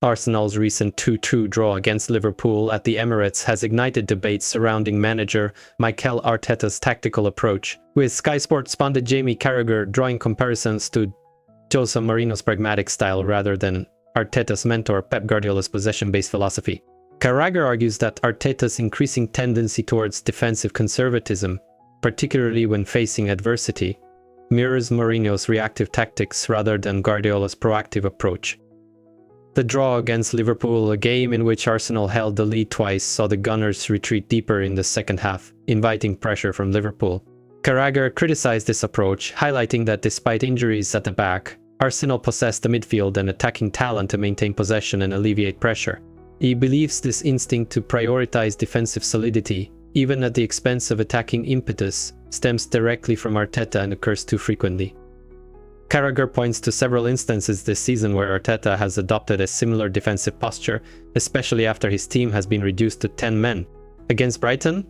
Arsenal's recent 2-2 draw against Liverpool at the Emirates has ignited debates surrounding manager Mikel Arteta's tactical approach, with Sky Sports pundit Jamie Carragher drawing comparisons to Jose Mourinho's pragmatic style rather than Arteta's mentor Pep Guardiola's possession-based philosophy. Carragher argues that Arteta's increasing tendency towards defensive conservatism, particularly when facing adversity, mirrors Mourinho's reactive tactics rather than Guardiola's proactive approach. The draw against Liverpool, a game in which Arsenal held the lead twice, saw the Gunners retreat deeper in the second half, inviting pressure from Liverpool. Carragher criticized this approach, highlighting that despite injuries at the back, Arsenal possessed the midfield and attacking talent to maintain possession and alleviate pressure. He believes this instinct to prioritize defensive solidity, even at the expense of attacking impetus, stems directly from Arteta and occurs too frequently. Carragher points to several instances this season where Arteta has adopted a similar defensive posture, especially after his team has been reduced to 10 men. Against Brighton,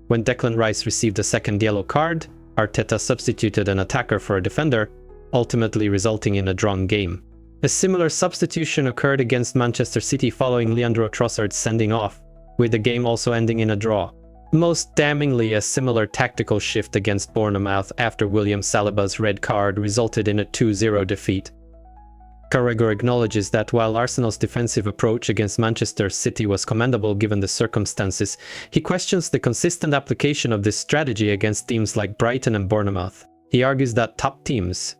when Declan Rice received a second yellow card, Arteta substituted an attacker for a defender, ultimately resulting in a drawn game. A similar substitution occurred against Manchester City following Leandro Trossard's sending off, with the game also ending in a draw. Most damningly, a similar tactical shift against Bournemouth after William Saliba's red card resulted in a 2-0 defeat. Carragher acknowledges that while Arsenal's defensive approach against Manchester City was commendable given the circumstances, he questions the consistent application of this strategy against teams like Brighton and Bournemouth. He argues that top teams,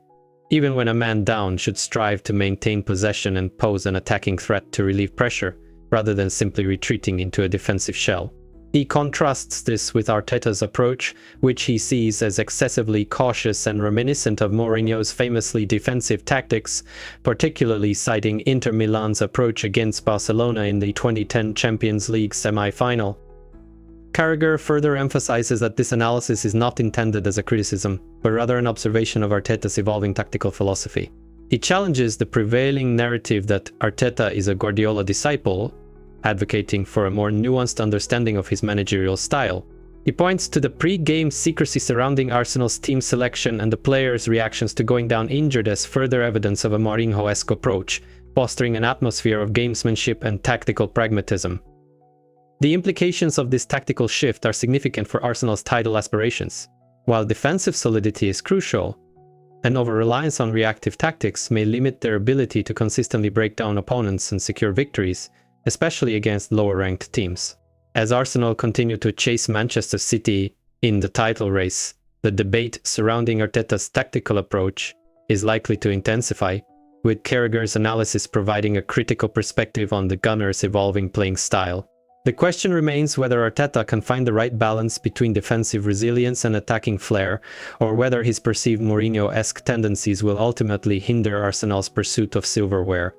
even when a man down, should strive to maintain possession and pose an attacking threat to relieve pressure, rather than simply retreating into a defensive shell. He contrasts this with Arteta's approach, which he sees as excessively cautious and reminiscent of Mourinho's famously defensive tactics, particularly citing Inter Milan's approach against Barcelona in the 2010 Champions League semi-final. Carragher further emphasizes that this analysis is not intended as a criticism, but rather an observation of Arteta's evolving tactical philosophy. He challenges the prevailing narrative that Arteta is a Guardiola disciple, advocating for a more nuanced understanding of his managerial style. He points to the pre-game secrecy surrounding Arsenal's team selection and the players' reactions to going down injured as further evidence of a Mourinho-esque approach, fostering an atmosphere of gamesmanship and tactical pragmatism. The implications of this tactical shift are significant for Arsenal's title aspirations. While defensive solidity is crucial, an over-reliance on reactive tactics may limit their ability to consistently break down opponents and secure victories, especially against lower-ranked teams. As Arsenal continue to chase Manchester City in the title race, the debate surrounding Arteta's tactical approach is likely to intensify, with Carragher's analysis providing a critical perspective on the Gunners' evolving playing style. The question remains whether Arteta can find the right balance between defensive resilience and attacking flair, or whether his perceived Mourinho-esque tendencies will ultimately hinder Arsenal's pursuit of silverware.